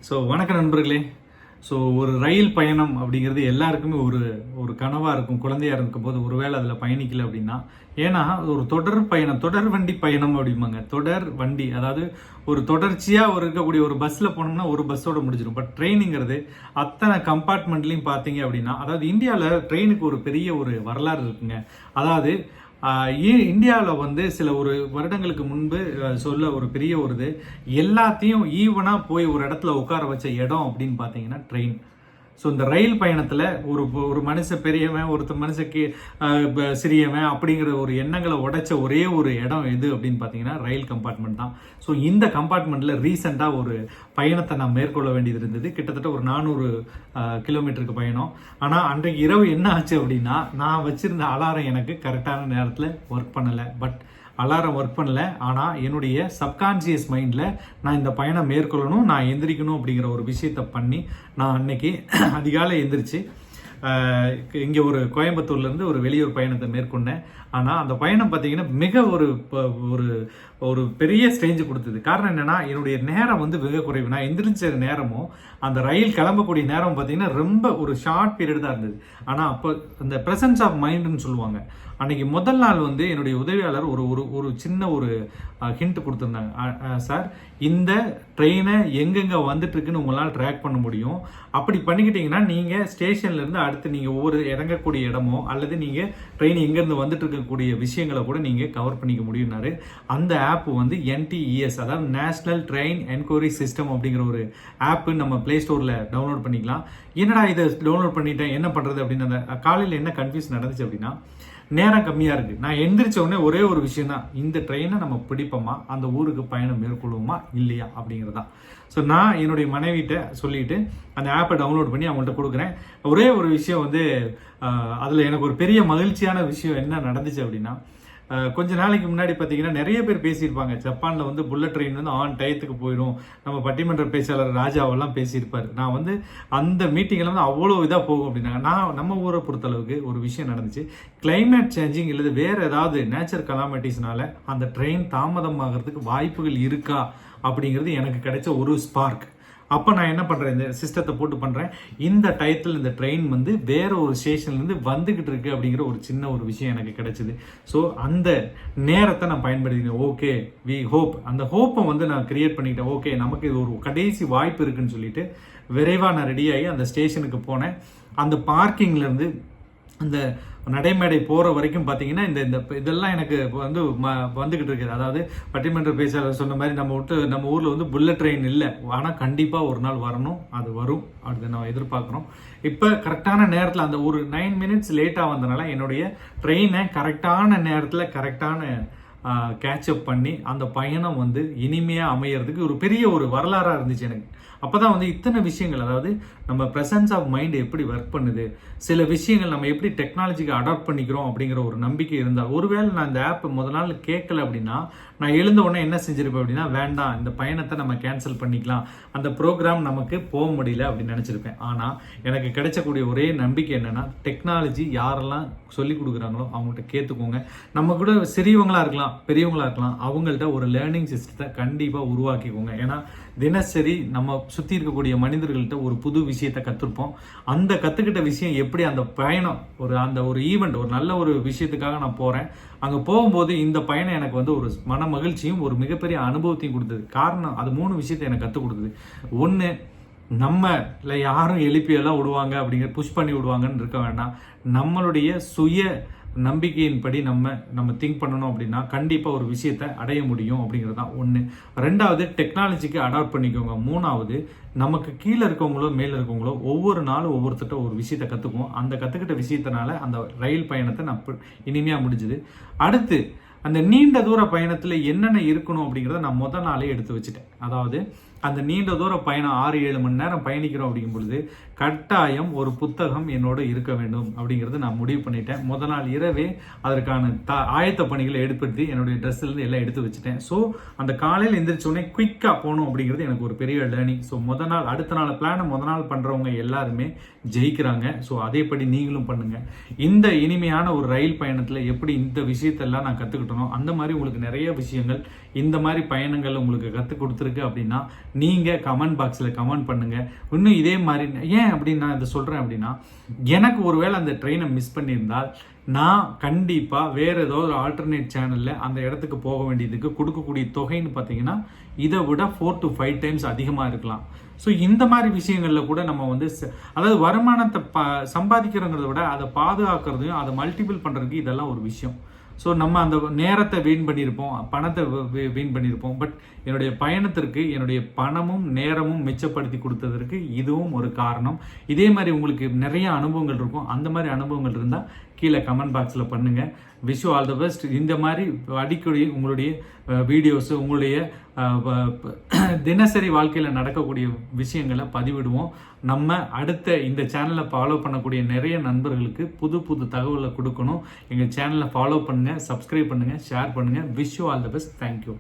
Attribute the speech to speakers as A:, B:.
A: So வணக்க நண்பர்களே. So ஒரு ரயில் பயணம் அப்படிங்கிறது எல்லாருக்குமே ஒரு ஒரு கனவாக இருக்கும். குழந்தையா இருக்கும் போது ஒருவேளை அதில் பயணிக்கல அப்படின்னா, ஏன்னா ஒரு தொடர் வண்டி பயணம் அப்படிம்பாங்க. தொடர் வண்டி அதாவது ஒரு தொடர்ச்சியாக இருக்கக்கூடிய ஒரு பஸ்ஸில் போனோம்னா ஒரு பஸ்ஸோட முடிஞ்சிடும். பட் ட்ரெயினுங்கிறது அத்தனை கம்பார்ட்மெண்ட்லையும் பார்த்தீங்க அப்படின்னா, அதாவது இந்தியாவில் ட்ரெயினுக்கு ஒரு பெரிய ஒரு வரலாறு இருக்குங்க. அதாவது இந்தியாவில் வந்து சில ஒரு வருடங்களுக்கு முன்பு சொல்ல ஒரு பெரிய ஒரு இது எல்லாத்தையும் ஈவனாக போய் ஒரு இடத்துல உட்கார வச்ச இடம் அப்படின்னு பார்த்தீங்கன்னா ட்ரெயின். ஸோ இந்த ரயில் பயணத்தில் ஒரு ஒரு மனுஷன் பெரியவன் ஒருத்தர் மனுஷக்கு சிறியவன் அப்படிங்கிற ஒரு எண்ணங்களை உடைச்ச ஒரே ஒரு இடம் எது அப்படின்னு பார்த்தீங்கன்னா ரயில் கம்பார்ட்மெண்ட் தான். ஸோ இந்த கம்பார்ட்மெண்ட்டில் ரீசெண்டாக ஒரு பயணத்தை நான் மேற்கொள்ள வேண்டியது இருந்தது. கிட்டத்தட்ட ஒரு 400 கிலோமீட்டருக்கு பயணம். ஆனால் அன்றைக்கு இரவு என்ன ஆச்சு அப்படின்னா, நான் வச்சிருந்த அலாரம் எனக்கு கரெக்டான நேரத்தில் ஒர்க் பண்ணலை. பட் அலாரம் ஒர்க் பண்ணல. ஆனால் என்னுடைய சப்கான்சியஸ் மைண்டில் நான் இந்த பயணம் மேற்கொள்ளணும், நான் எந்திரிக்கணும் அப்படிங்கிற ஒரு விஷயத்தை பண்ணி நான் அன்னைக்கு அதிகாலை எந்திரிச்சு இங்கே ஒரு கோயம்புத்தூர்லேருந்து ஒரு வெளியூர் பயணத்தை மேற்கொண்டேன். ஆனால் அந்த பயணம் பார்த்தீங்கன்னா மிக ஒரு ஒரு ஒரு பெரிய ஸ்டேஞ்சு கொடுத்தது. காரணம் என்னென்னா, என்னுடைய நேரம் வந்து மிக குறைவு. நான் எந்திரிச்ச நேரமும் அந்த ரயில் கிளம்பக்கூடிய நேரம் பார்த்தீங்கன்னா ரொம்ப ஒரு ஷார்ட் பீரியட் தான் இருந்தது. ஆனால் அப்போ அந்த ப்ரெசன்ஸ் ஆஃப் மைண்டுன்னு சொல்லுவாங்க. அன்னைக்கு முதல் நாள் வந்து என்னுடைய உதவியாளர் ஒரு ஒரு ஒரு சின்ன ஒரு ஹிண்ட் கொடுத்துருந்தாங்க. சார், இந்த ட்ரெயினை எங்கெங்கே வந்துட்டு இருக்குன்னு உங்களால் ட்ராக் பண்ண முடியும். அப்படி பண்ணிக்கிட்டீங்கன்னா நீங்கள் ஸ்டேஷன்லேருந்து அடுத்து நீங்கள் ஒவ்வொரு இறங்கக்கூடிய இடமோ அல்லது நீங்கள் ட்ரெயின் எங்கேருந்து வந்துட்டு இருக்கக்கூடிய விஷயங்களை கூட நீங்கள் கவர் பண்ணிக்க முடியும்னாரு. அந்த ஆப் வந்து NTES, அதாவது நேஷனல் ட்ரெயின் என்கொயரி சிஸ்டம் அப்படிங்கிற ஒரு ஆப்பு நம்ம பிளே ஸ்டோரில் டவுன்லோட் பண்ணிக்கலாம். என்னடா இதை டவுன்லோட் பண்ணிட்டேன் என்ன பண்ணுறது அப்படின்னு அந்த காலையில் என்ன கன்ஃபியூஸ் நடந்துச்சு அப்படின்னா, நேரம் கம்மியாக இருக்குது. நான் எந்திரிச்ச உடனே ஒரே ஒரு விஷயம் தான், இந்த ட்ரெயினை நம்ம பிடிப்போமா, அந்த ஊருக்கு பயணம் மேற்கொள்வோமா இல்லையா அப்படிங்கிறதான். ஸோ நான் என்னுடைய மனைவிட்ட சொல்லிட்டு அந்த ஆப்பை டவுன்லோட் பண்ணி அவங்கள்ட்ட கொடுக்குறேன். ஒரே ஒரு விஷயம் வந்து அதில் எனக்கு ஒரு பெரிய மகிழ்ச்சியான விஷயம் என்ன நடந்துச்சு அப்படின்னா, கொஞ்ச நாளைக்கு முன்னாடி பார்த்தீங்கன்னா நிறைய பேர் பேசியிருப்பாங்க, ஜப்பானில் வந்து புல்லட் ட்ரெயின் வந்து ஆன் டயத்துக்கு போயிடும். நம்ம பட்டிமன்ற பேச்சாளர் ராஜாவெல்லாம் பேசியிருப்பார். நான் வந்து அந்த மீட்டிங்கில் வந்து அவ்வளோ இதாக போகும் அப்படின்னாங்க. நான் நம்ம ஊரை பொறுத்தளவுக்கு ஒரு விஷயம் நடந்துச்சு. கிளைமேட் சேஞ்சிங் இல்லை வேறு ஏதாவது நேச்சர் கலாமிட்டிஸ்னால அந்த ட்ரெயின் தாமதமாகிறதுக்கு வாய்ப்புகள் இருக்கா அப்படிங்கிறது எனக்கு கிடைச்ச ஒரு ஸ்பார்க். அப்போ நான் என்ன பண்ணுறேன், இந்த சிஸ்டத்தை போட்டு பண்ணுறேன், இந்த டயத்தில் இந்த ட்ரெயின் வந்து வேற ஒரு ஸ்டேஷன்லேருந்து வந்துக்கிட்டு இருக்கு அப்படிங்கிற ஒரு சின்ன ஒரு விஷயம் எனக்கு கிடைச்சிது. ஸோ அந்த நேரத்தை நான் பயன்படுத்தினேன். ஓகே, வி ஹோப், அந்த ஹோப்பை வந்து நான் கிரியேட் பண்ணிக்கிட்டேன். ஓகே, நமக்கு இது ஒரு கடைசி வாய்ப்பு இருக்குன்னு சொல்லிட்டு விரைவாக நான் ரெடியாகி அந்த ஸ்டேஷனுக்கு போனேன். அந்த பார்க்கிங்லேருந்து அந்த நடைமேடை போகிற வரைக்கும் பார்த்தீங்கன்னா இந்த இதெல்லாம் எனக்கு வந்து வந்துக்கிட்டு இருக்குது. அதாவது பட்டிமன்ற பேச்சாளர் சொன்ன மாதிரி நம்ம ஊரில் வந்து புல்லட் ட்ரெயின் இல்லை, ஆனால் கண்டிப்பாக ஒரு நாள் வரணும், அது வரும், அது நான் எதிர்பார்க்குறோம். இப்போ கரெக்டான நேரத்தில் அந்த ஒரு 9 மினிட்ஸ் லேட்டாக வந்தனால என்னுடைய ட்ரெயினை கரெக்டான நேரத்தில் கரெக்டான கேட்சப் பண்ணி அந்த பயணம் வந்து இனிமையாக அமையறதுக்கு ஒரு பெரிய ஒரு வரலாறாக இருந்துச்சு எனக்கு. அப்போ தான் வந்து இத்தனை விஷயங்கள், அதாவது நம்ம ப்ரெசன்ஸ் ஆஃப் மைண்ட் எப்படி ஒர்க் பண்ணுது, சில விஷயங்கள் நம்ம எப்படி டெக்னாலஜிக்கு அடாப்ட் பண்ணிக்கிறோம் அப்படிங்கிற ஒரு நம்பிக்கை இருந்தால், ஒருவேளை நான் இந்த ஆப் முதல் நாள் கேட்கல அப்படின்னா நான் எழுந்த உடனே என்ன செஞ்சிருப்பேன் அப்படின்னா, வேண்டாம் இந்த பயணத்தை நம்ம கேன்சல் பண்ணிக்கலாம், அந்த ப்ரோக்ராம் நமக்கு போக முடியல அப்படின்னு நினச்சிருப்பேன். ஆனால் எனக்கு கிடைச்சக்கூடிய ஒரே நம்பிக்கை என்னென்னா, டெக்னாலஜி யாரெல்லாம் சொல்லி கொடுக்குறாங்களோ அவங்கள்ட்ட கேட்டுக்கோங்க. நம்ம கூட சிறியவங்களாக இருக்கலாம் பெரியவங்களாக இருக்கலாம், அவங்கள்ட்ட ஒரு லேர்னிங் சிஸ்டத்தை கண்டிப்பாக உருவாக்கிக்கோங்க. ஏன்னா தினசரி நம்ம சுற்றி இருக்கக்கூடிய மனிதர்கள்ட்ட ஒரு புது விஷயத்தை கற்றுருப்போம். அந்த கற்றுக்கிட்ட விஷயம் எப்படி அந்த பயணம் அந்த ஒரு ஈவெண்ட், ஒரு நல்ல ஒரு விஷயத்துக்காக நான் போகிறேன். அங்கே போகும்போது இந்த பயணம் எனக்கு வந்து ஒரு மன மகிழ்ச்சியும் ஒரு மிகப்பெரிய அனுபவத்தையும் கொடுத்தது. காரணம், அது 3 விஷயத்தை எனக்கு கற்றுக் கொடுத்தது. ஒன்று, நம்மள யாரும் எழுப்பியெல்லாம் விடுவாங்க அப்படிங்கிற புஷ் பண்ணி விடுவாங்கன்னு இருக்க வேண்டாம். நம்மளுடைய சுய நம்பிக்கையின்படி நம்ம திங்க் பண்ணணும் அப்படின்னா கண்டிப்பாக ஒரு விஷயத்தை அடைய முடியும் அப்படிங்கிறது தான் ஒன்று. 2வது, டெக்னாலஜிக்கு அடாப்ட் பண்ணிக்கோங்க. 3வது, நமக்கு கீழே இருக்கவங்களோ மேலே இருக்கவங்களோ ஒவ்வொரு நாளும் ஒவ்வொருத்தட்ட ஒரு விஷயத்தை கற்றுக்குவோம். அந்த கற்றுக்கிட்ட விஷயத்தினால அந்த ரயில் பயணத்தை நான் இனிமையாக முடிஞ்சுது. அடுத்து, அந்த நீண்ட தூர பயணத்தில் என்னென்ன இருக்கணும் அப்படிங்கிறத நான் முதல் நாளே எடுத்து வச்சுட்டேன். அதாவது அந்த நீண்ட தூர பயணம் 6-7 மணி நேரம் பயணிக்கிறோம் அப்படிங்கும் பொழுது கட்டாயம் ஒரு புத்தகம் என்னோட இருக்க வேண்டும் அப்படிங்கிறது நான் முடிவு பண்ணிட்டேன். முதல் நாள் இரவே அதற்கான ஆயத்த பணிகளை ஏற்படுத்தி என்னுடைய ட்ரெஸ்லேருந்து எல்லாம் எடுத்து வச்சுட்டேன். ஸோ அந்த காலையில் எந்திரிச்சோடனே குயிக்காக போகணும் அப்படிங்கிறது எனக்கு ஒரு பெரிய லேர்னிங். ஸோ அடுத்த நாள் பிளானை முதல் நாள் பண்ணுறவங்க எல்லாருமே ஜெயிக்கிறாங்க. ஸோ அதேபடி நீங்களும் பண்ணுங்கள். இந்த இனிமையான ஒரு ரயில் பயணத்தில் எப்படி இந்த விஷயத்தெல்லாம் நான் கற்றுக்கிட்டனோ அந்த மாதிரி உங்களுக்கு நிறைய விஷயங்கள் இந்த மாதிரி பயணங்கள் உங்களுக்கு கற்றுக் கொடுத்துருக்கு அப்படின்னா நீங்கள் கமெண்ட் பாக்ஸில் கமெண்ட் பண்ணுங்கள். இன்னும் இதே மாதிரி ஏன் அப்படின்னு நான் இதை சொல்கிறேன் அப்படின்னா, எனக்கு ஒருவேளை அந்த ட்ரெயினை மிஸ் பண்ணியிருந்தால் நான் கண்டிப்பாக வேறு ஏதோ ஒரு ஆல்டர்னேட் சேனலில் அந்த இடத்துக்கு போக வேண்டியதுக்கு கொடுக்கக்கூடிய தொகைன்னு பார்த்தீங்கன்னா இதை விட 4 to 5 டைம்ஸ் அதிகமாக இருக்கலாம். ஸோ இந்த மாதிரி விஷயங்களில் கூட நம்ம வந்து அதாவது வருமானத்தை சம்பாதிக்கிறோங்கிறத விட அதை பாதுகாக்கிறதையும் அதை மல்டிபிள் பண்ணுறதுக்கு இதெல்லாம் ஒரு விஷயம். ஸோ நம்ம அந்த நேரத்தை வீண் பண்ணியிருப்போம், பணத்தை வீண் பண்ணியிருப்போம். பட் என்னுடைய பயணத்திற்கு என்னுடைய பணமும் நேரமும் மிச்சப்படுத்தி கொடுத்ததற்கு இதுவும் ஒரு காரணம். இதே மாதிரி உங்களுக்கு நிறைய அனுபவங்கள் இருக்கும். அந்த மாதிரி அனுபவங்கள் இருந்தால் கீழே கமெண்ட் பாக்ஸில் பண்ணுங்கள். Wish you all the best. இந்த மாதிரி அடிக்கடி உங்களுடைய வீடியோஸு, உங்களுடைய தினசரி வாழ்க்கையில் நடக்கக்கூடிய விஷயங்களை பதிவிடுவோம். நம்ம அடுத்த இந்த சேனலை ஃபாலோ பண்ணக்கூடிய நிறைய நண்பர்களுக்கு புது புது தகவலை கொடுக்கணும். எங்கள் சேனலை ஃபாலோ பண்ணுங்கள், சப்ஸ்கிரைப் பண்ணுங்கள், ஷேர் பண்ணுங்கள். Wish you all the best. Thank you.